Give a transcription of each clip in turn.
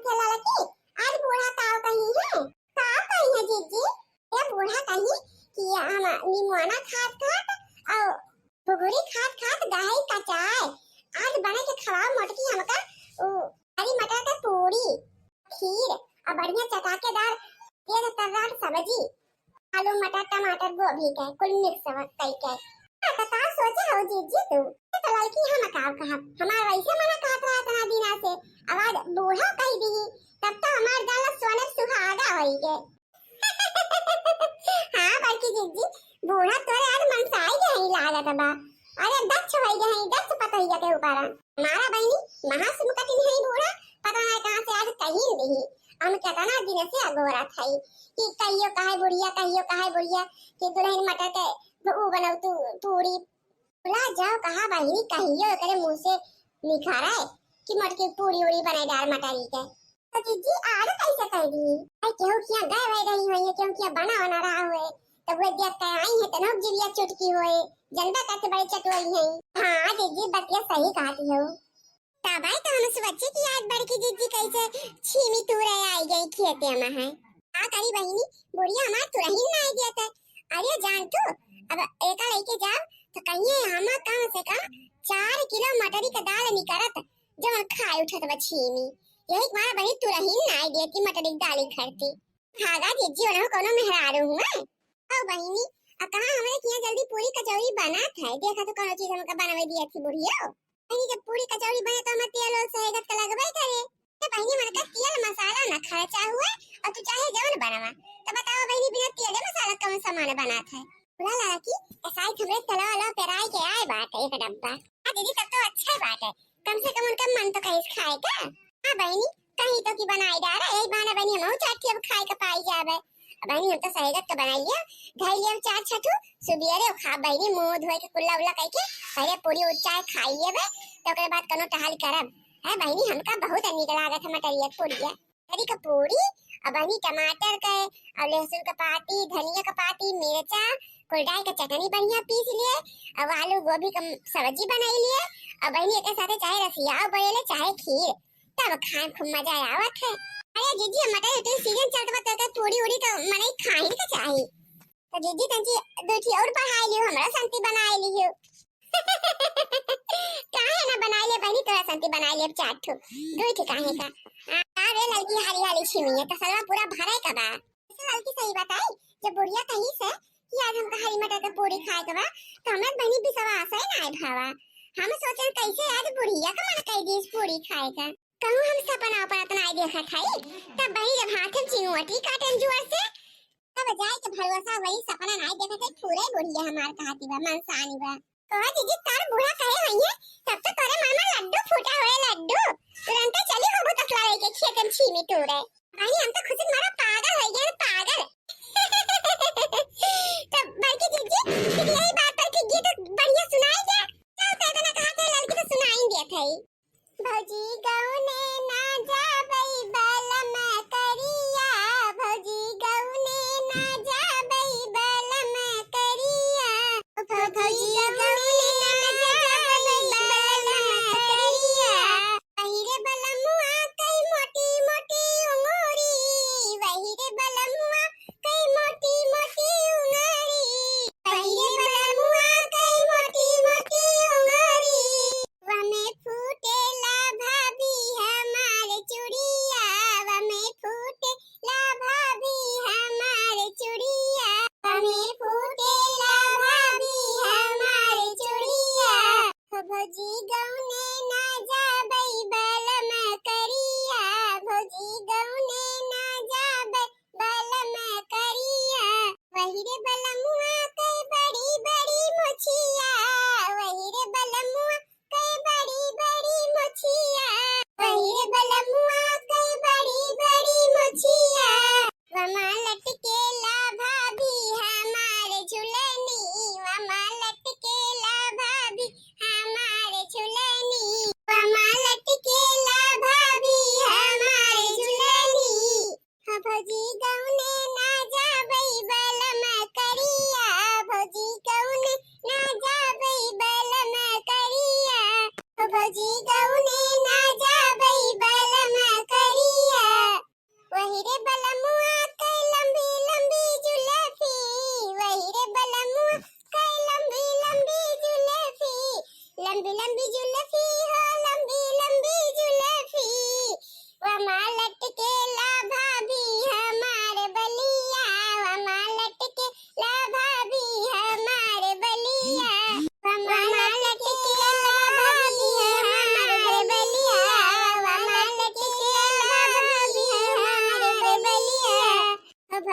चला लकी आज बूढ़ा काव कहीं है काव कहीं है जीजी ये बूढ़ा कहीं कि हम निमोना खात खात और भुगुरी खात खात दही का चाय आज बने के खवाओ मोटकी हमका हरी मटर का पूरी खीर और बढ़िया चटाकेदार ये तर्रार सब्जी आलू मटर टमाटर गोभी के कुल मिक्स कई के का सोचे हो जीजी तू तो लड़की हम काव कहा हमार वैसे मना कहत रहा तना दिना से आवाज बूढ़ा कह दी तब तो हमार जाला सोने सुहागा होई के हां बल्कि जीजी बूढ़ा तोरे आज मनसाई गई लागत बा अरे दक्ष होई गई दक्ष पता ही के ऊपर हमारा बहनी महासुमकटी नहीं बूढ़ा पता नहीं कहां से आज कहीं नहीं हम कितना दिन से अगोरा थाई कि कहियो काहे बुढ़िया कि दुल्हन मटर के वो बनाऊ तू पूरी बुला जाओ कहा बहनी कहियो करे मुंह से निखारा है कि मटकी पूरी उड़ी बनाई डाल मटरी के तो जीजी आज कैसे कह दी आई क्यों किया गए वही रही हुई क्यों किया बना रहा हुए तो वो देख के आई है तो नोक जीविया चुटकी हुए जनता कैसे बड़ी चटोरी है हां जीजी बतिया सही कहती हो तब आई तो हम सोचे कि आज बड़की जीजी कैसे छीमी तूरे आई गई खेते में है आ करी बहनी बुढ़िया हमार तुरही ना आई दिया था अरे जान तू अब एका लेके जाओ तो कहिए हम कहां से का 4 किलो मटरी का दाल निकलत जब खाए उठत बछीमी यही मारा बनी तुरही ना आई देती मटरी की दाल खरती खागा जीजी ओनो कोनो मेहरारू हुआ ओ बहनी अब कहां हमरे किया जल्दी पूरी कचौड़ी बना था देखा तो कोनो चीज हमका बनावे दिया थी बुढ़िया बहनी जब पूरी कचौड़ी बने तो हम तेल और शहद का लगवाई करे तो बहनी मन का तेल मसाला ना खर्चा हुआ और तू चाहे जवन बनावा तो बताओ बहनी बिना तेल मसाला कौन सामान बनात है बुला लगा कि ऐसा ही हमरे तला वाला पेराई के आए बात है एक डब्बा हां दीदी तब तो अच्छा बात है कम से कम उनका मन तो कहीं खाएगा हां बहनी कहीं तो की बनाई डाला यही बहाना बहनी हम चाटी अब खाए का पाई जावे बहनी हम तो सहेगत का बनाई लिया धई लिया 4 छठू सुबियरे खा बहनी मुंह धोए के कुल्ला उल्ला कह के पहले पूरी चाय खाई लेबे तो ओकरे बाद कनो टहल करब है बहनी हमका बहुत निक लागत है मटरिया पूरिया हरी का पूरी अब बहनी टमाटर के और लहसुन का पाती धनिया का पाती मिर्चा कुलडाई का चटनी बढ़िया पीस लिए अब आलू गोभी का सब्जी बनाई लिए और बहनी के साथ चाहे रसिया बनेले चाहे खीर तब खाए खूब मजा आवत है अरे जीजी मटर इतने सीजन चलत बा तो पूरी उड़ी तो मने खाई का चाहिए तो जीजी तंजी दूठी और बढ़ाई लियो हमरा संती बनाई लियो काहे ना बनाई ले बहनी तोरा संती बनाई ले चार ठो दूठी काहे का अरे लड़की हाली हाली छिमी है तो सलवा पूरा भरे का बा इसे लड़की सही बताई जब बुढ़िया कहीं से कि आज हमका हरी मटर का पूरी खाए के बा तो हमरा बहनी विश्वास है ना भावा हम सोचन कैसे आज बुढ़िया का मन कह दी पूरी खाए का कहूं हम सपना पर इतना आई देखा खाई तब बहनी जब हाथ में चिंगुटी काटन जुआ से तब जाए के भरोसा वही सपना नहीं देखा थे पूरे बुढ़िया हमार कहती बा मनसानी बा तो जीजी तार बूढ़ा कहे होई है तब तो तोरे मन में लड्डू फूटा हुए लड्डू तुरंत चली हो तसला लेके खेतन छीमी तोरे बहनी हम तो खुद मारा पागल हो गए पागल तब बल्कि जीजी फिर यही बात पर कि गीत बढ़िया सुनाई क्या चल कहता ना कहा थे लड़की तो सुनाई दिया था भौजी गौने ना जाबई बलम करिया भौजी गौने ना जाबई बलम करिया भौजी गौने ना जाबई बलम करिया वही रे बलमुआ कई मोटी मोटी उंगरी वही रे बलमुआ कई मोटी मोटी उंगरी वही रे बलमुआ कई मोटी मोटी उंगरी वमे फूटेला भाभी हमारे चूड़िया वमे फूटेला भाभी हमारे चूड़िया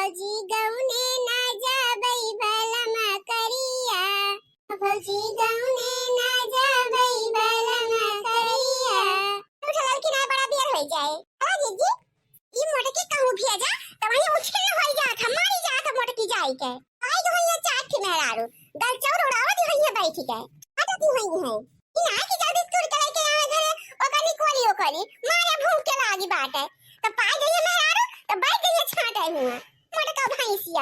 भौजी गौने ना जाबई बलम करिया, भौजी गौने ना जाबई बलम करिया। उठल कि ना बड़ा बेर हो जाए। आ जीजी ई मोटकी कहूं भेजा त वही मुश्किल न होई जात हमारी जात मोटकी जाई के। आई तो भैया चाट के मेहरारू गल चौर उड़ावत भैया बैठ के आटती हुई है। ई ना कि जल्दी तुर के लेके आवे घरे ओकनी कोली ओकली मारे भूख के लागी बाटे त पाई गई मेहरारू त बैठ गई छाटे हुआ मोटका भैंसिया।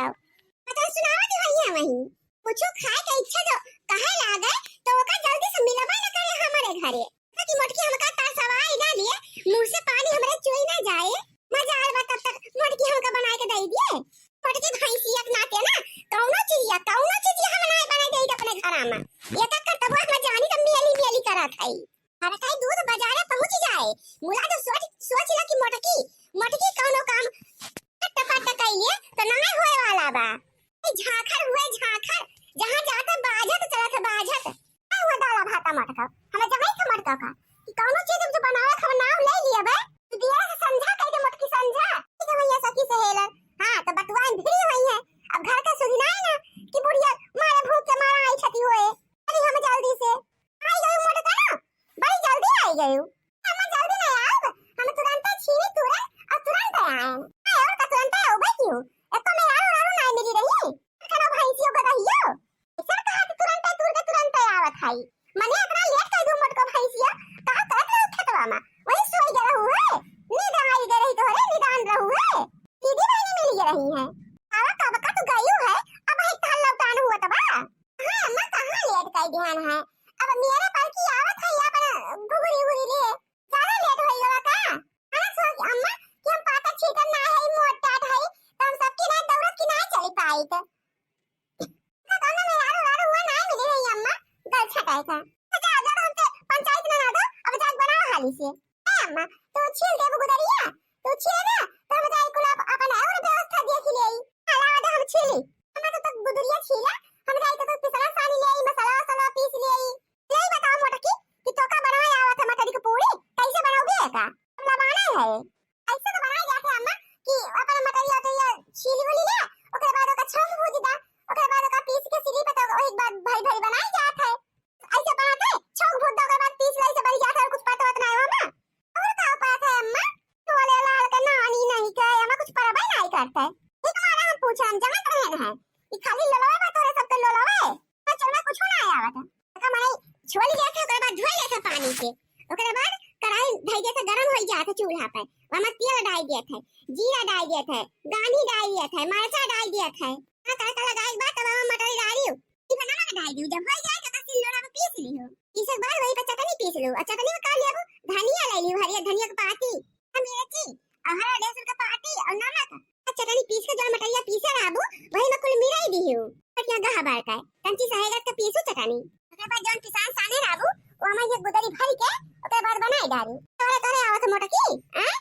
पता सुनावत भैया वही कुछ खाए के इच्छा तो कहे लागे तो ओका जल्दी से मिलबा न करे हमारे घरे ताकि मोटकी हमका ता सवाई ना लिए मुंह से पानी हमरे चुई ना जाए। मजा आवे तब तक मोटकी हमका बना के दे दिए। मोटकी भैंसिया के नाते ना कौनो चीज हम ना बना दे अपने घर में ये तक कर तब हम जानी त मेली मेली करत हई। अरे काई दूध बाजारे पहुंच जाए मुला तो सोच ला कि मोटकी कौनो काम टपट कइले तो ना होए वाला बा। झाखर हुए झाखर जहां जाता बाजत चलत बाजत हुआ दाला भाता मटका हम जगह के मटका का कि कौनो चीज जो बनावे हम नाम ले लिया बे तू दिया से समझा कह के मोटकी समझा कि भैया सखी सहेला। हां तो बटवा भिड़ी हुई है अब घर का सुधी ना है ना कि बुढ़िया मारे भूख के मारा आई छती होए। अरे हम जल्दी से आई गई मोटका ना बड़ी जल्दी आई गई हम जल्दी नहीं आए हम तुरंत छीनी तुरंत और तुरंत आए और का तुरंत आओ भाई क्यों एक तो मैं आरो ना मिली रही खाना भैंसियों का दहियो सर कहा कि तुरंत आवत है मने इतना लेट कर दूं मोटका भैंसिया कहा करत रहो खेतवा में वही सोई गए रहू है नींद आई गई रही तो रे निदान रहू है दीदी बहनी मिल रही है आवा कब का तो गई है अब एक ताल लौटान हुआ तबा। हां अम्मा कहां लेट कर ध्यान है अब मेरे पर की आवत है अपन घुगरी ले ज्यादा लेट होइगा का हां सो अम्मा कि हम पाता छीटन ना है मोटा है तो हम सबकी ना दौड़त की ना चली पाई तो खाना में यार हुआ ना मिली रही अम्मा गल छटाई था अच्छा आजा हम ते पंचायत में ना दो अब जाग बनाओ हाली से ए अम्मा तो छील दे गुदरिया तो छील ना तो हम जाई कुल अपन और व्यवस्था देख ले अलावा दे हम छीली अम्मा तो गुदरिया छीला हम जाई तो पिसला सानी ले मसाला पीस ले यही बताओ मोटकी कि तो का बनाए आवत है मटरी की पूरी कैसे बनाओगे का हम लगाना है ऐसे तो बनाई जाते अम्मा कि अपन मटरिया तो ये छीली वाली ले ओकरे बाद ओका छम भूज दा ओकरे बाद ओका पीस के सिली पे तो एक बार भाई बनाई जात है ऐसे बनाते छम भूज दा ओकरे बाद पीस लाई से बड़ी जात है कुछ पता ना है अम्मा और का पात है अम्मा तो वाले लाल का नानी नहीं का अम्मा कुछ परवाह नहीं करता है एक मारा हम पूछा हम जमा रहन है कि खाली ललवा बात हो सब तो ललवा तो चलना कुछ ना आया आवत का मारे छोली जात है ओकरे बाद धोई लेता पानी से ओकरे बाद कढ़ाई धई देता गरम हो जात है चूल्हा पे वहां तेल डाल दिया था जीरा डाल दिया था गानी डाल दिया था मरचा डाल दिया था तड़का लगाई बात तब हम मटर डालियो ई बना में डाल दियो जब हो जाए तो सिलौड़ा पे पीस लियो इस बार वही पे चटनी पीस लो और चटनी में का लियो धनिया ले लियो हरिया धनिया का पाती मिर्ची और हरा लहसुन का पाती और नमक चटनी पीस के जो मटरिया पीसे राबू वही में कुल मिलाई दियो पटिया गहा बार का कंची सहेगा के पीसो चटनी ओकरे बाद जौन पिसान साने राबू ओ हम ये गुदरी भर के ओकरे बाद बनाई डाली तोरे आवत मोटकी हैं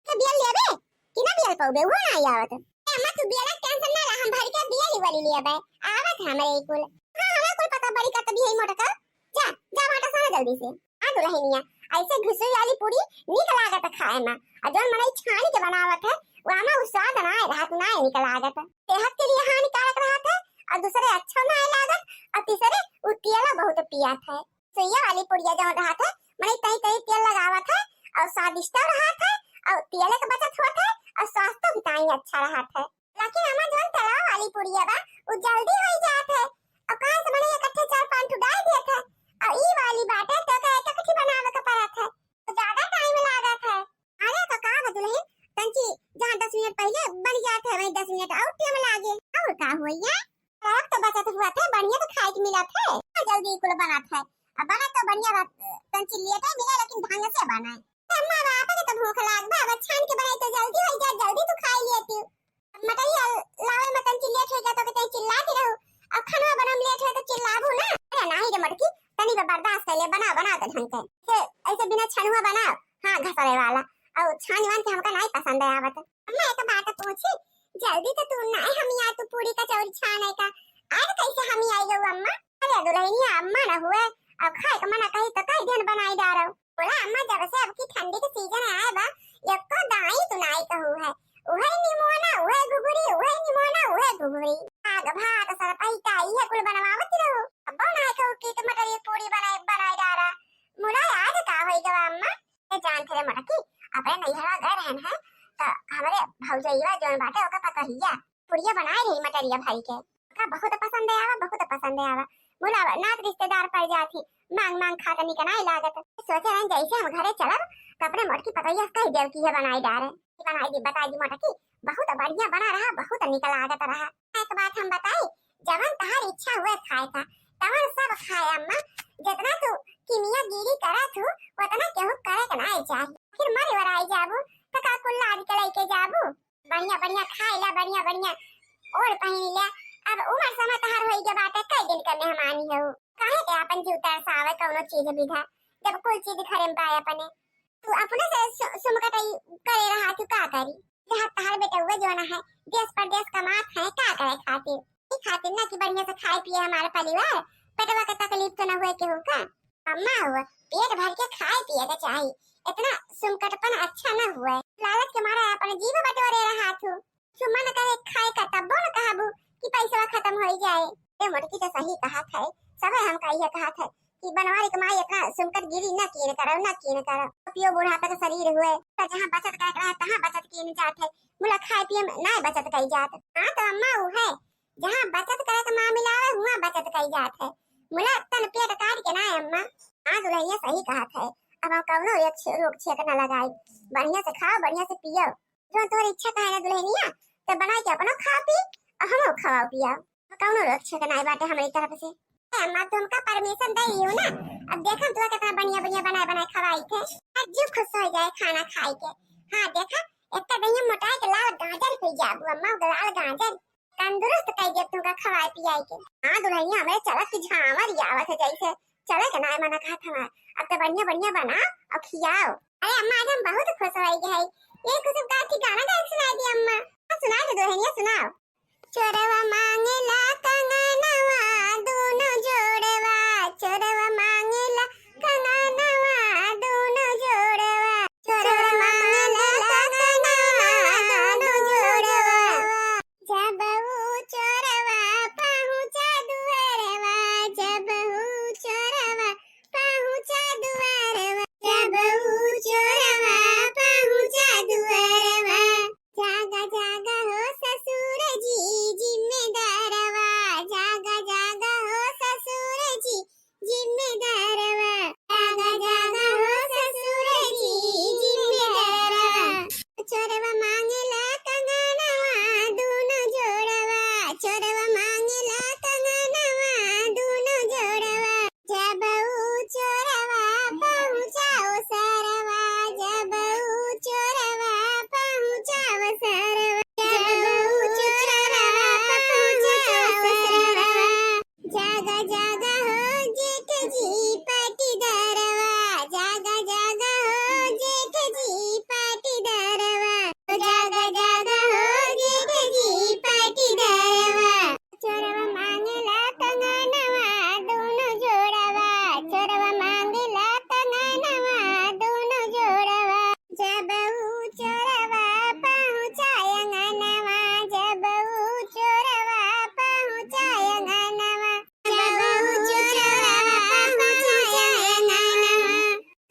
के बियल लेबे कि ना बियल पाउबे वो ना आवत अम्मा तू बियल टेंशन ना हम भर के बियल वाली लेबे आवत हमरे कुल हां हमरा कुल पता बड़ी का तभी है मोटका जा माटा सारा जल्दी से आ तो रहनिया ऐसे घुसरी वाली पूरी नीक लागत खाए में और जौन मनई छानी के बनावत है वो हमें उस स्वाद ना रात ना नीक लागत सेहत के लिए हानिकारक रहत है और दूसरे अच्छा ना लागत और तीसरे वो तेल बहुत पियात है तो ये वाली पुड़िया जौन रहत है मनई तई तेल लगावत है और स्वादिष्ट रहत है और तेल के बचत होत है और स्वास्थ्य भी ताई अच्छा रहत है लेकिन हमें जौन तला वाली पुड़िया बा वो जल्दी हो जात है और कहां से मनई इकट्ठे 4-5 डाल देत है और ई वाली बाटे तो का इकट्ठी बनावे के पड़त है तो ज्यादा टाइम लागत है अरे तो का बदले तंची जहां 10 मिनट पहले बन जात है वही 10 मिनट और टाइम लागे और का होइया अब तो बचत हुआ था बढ़िया तो खाए के मिलत है जल्दी कुल बनत है अब बना तो बढ़िया तंची लेट है मिला लेकिन ढंग से बनाए अम्मा बाप के तो भूख लाग बा छान के बनाई तो जल्दी हो जाए जल्दी तू खा लेती मटरिया लावे में तंची लेट हो जाए तो कहीं चिल्लाती रहू अब खाना बनम लेट है तो चिल्लाबू ना अरे नहीं रे मटकी तनी पे बर्दाश्त कर ले बना तो ढंग से ऐसे बिना छनुआ बनाओ हां घसरे वाला और छानवान के हमका नहीं पसंद है आवत अम्मा एक बात पूछी जल्दी तो तू ना हम यहाँ तू पूरी कचौरी छाने का आज कैसे हम आई गो अम्मा अरे दुल्हनिया अम्मा ना हुए अब खाए का मना कही तो कई दिन बनाई डारो बोला अम्मा जब से अब की ठंडी के सीजन आए बा एक तो दाई तो नाई कहू है ओहे निमोना ओहे घुघुरी ओहे बहन है तो हमारे भौजैया जोन बाटे ओका पतहिया पुड़िया बनाए रही मटरिया भाई के का बहुत पसंद आवा बोला नात रिश्तेदार पड़ जाती मांग मांग खाता निकनाई लागत सोचे रहन जैसे हम घरे चलब तो अपने मोटकी पतहिया कह देव की है बनाई डारे बनाई दी बताई दी मोटकी बहुत बढ़िया बना रहा बहुत निकल लागत रहा। एक बात हम बताई जवन तहार इच्छा हुए खाए का तवन सब खाए अम्मा जितना तू किमिया गिरी करा तू उतना केहू करे के नहीं चाहिए फिर मरे वराई जाबू तो का कुल लाद के लेके जाबू बढ़िया बढ़िया खाइला बढ़िया बढ़िया और पहन ले अब उमर समय तहार होई के बाटे कई दिन के मेहमानी हो काहे के अपन जूता सावे कोनो चीज विधा जब कोई चीज खरे में पाए अपने तू अपने से सुमकटई करे रहा तू का करी जहां तहार बेटा हुए जो ना है देश परदेश कमात है का करे खातिर ना कि बढ़िया से खाए पिए हमारे परिवार पेटवा के तकलीफ तो ना हुए के होगा अम्मा हुआ पेट भर के खाए पिए के चाहिए इतना सुमकटपन अच्छा ना हुआ लालच के मारा अपने जीव बटोरे रहा तू सुमन करे खाए का तब बोल कहबू कि पैसा खत्म हो जाए ए मोटकी तो सही कहा था सब हम का ये कहा था कि बनवारी कमाई इतना सुमकट गिरी ना करो पियो बुढ़ापे का शरीर हुए तो जहां बचत कर रहा तहां बचत कीन जात है मुला खाए पिए में ना बचत कई जात हां तो अम्मा वो है जहां बचत करे का मामला है हुआ बचत कई जात है मुला तन पेट काट के ना अम्मा हां दुल्हनिया सही कहा था अब हम कवनो एक रोग छेक ना लगाई बढ़िया से खाओ बढ़िया से पियो जो तोर इच्छा का है ना दुल्हनिया तो बनाई के अपनो खा पी और हमो खाओ पियो कवनो रोग छेक ना बाटे हमारी तरफ से अम्मा तुमका परमिशन दे हो ना अब देखा तू कितना बढ़िया बढ़िया बनाए खवाई थे आज जो खुश हो जाए खाना खाई के हां देखा इतना बढ़िया मोटाई के लाल गाजर पी जाबू अम्मा लाल गाजर तंदुरुस्त कई दे तुमका खवाई पियाई के हां दुल्हनिया हमें चलत की झामर आवत है जैसे चले के ना मना खा था अब तो बढ़िया बढ़िया बना और खियाओ अरे अम्मा आज हम बहुत खुश हो गए ये कुछ गाठी गाना गा सुना दी अम्मा सुना दे दुल्हनिया सुनाओ चोरवा मांगेला कंगनवा दोनों जोड़वा चोरवा मांगेला कंगनवा दोनों जोड़वा चोरवा मांगेला कंगनवा दोनों जोड़वा जब वो चोरवा पहुंचा दुआरवा जब वो चोरवा पहुंचा दुआरवा जब वो चोरवा पहुंचा दुआरवा जागा जागा हो ससुर जी जिम्मेदारवा जागा जागा हो ससुर जी जिम्मेदारवा जागा जागा हो ससुर जी जिम्मेदारवा चोरवा मांगेला कंगनवा दोनों जोड़वा चोरवा मांगेला कंगनवा दोनों जोड़वा जब वो चोरवा पहुंचाओ सरवा जब वो चोरवा पहुंचाओ सरवा जागा जागा हो जेठ जी पाटीदारवा जागा जागा हो जेठ जी पाटीदारवा जागा जागा हो जेठ जी पाटीदारवा चोरवा मांगेला कंगनवा दोनों जोड़वा चोरवा मांगेला कंगनवा दोनों जोड़वा जब वो चोरवा पहुंचाए अंगनवा जब वो चोरवा पहुंचाए अंगनवा जब वो चोरवा पहुंचाए अंगनवा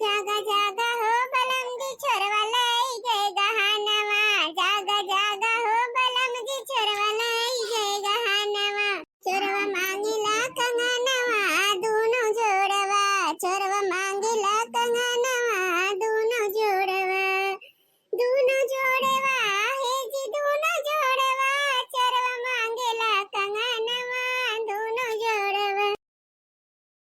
जागा जागा हो बलम जी चोरवा लाई गए गहनवा जागा जागा हो बलम जी चोरवा लाई गए गहनवा चोरवा मांगेला कंगनवा दोनों जोड़वा चोरवा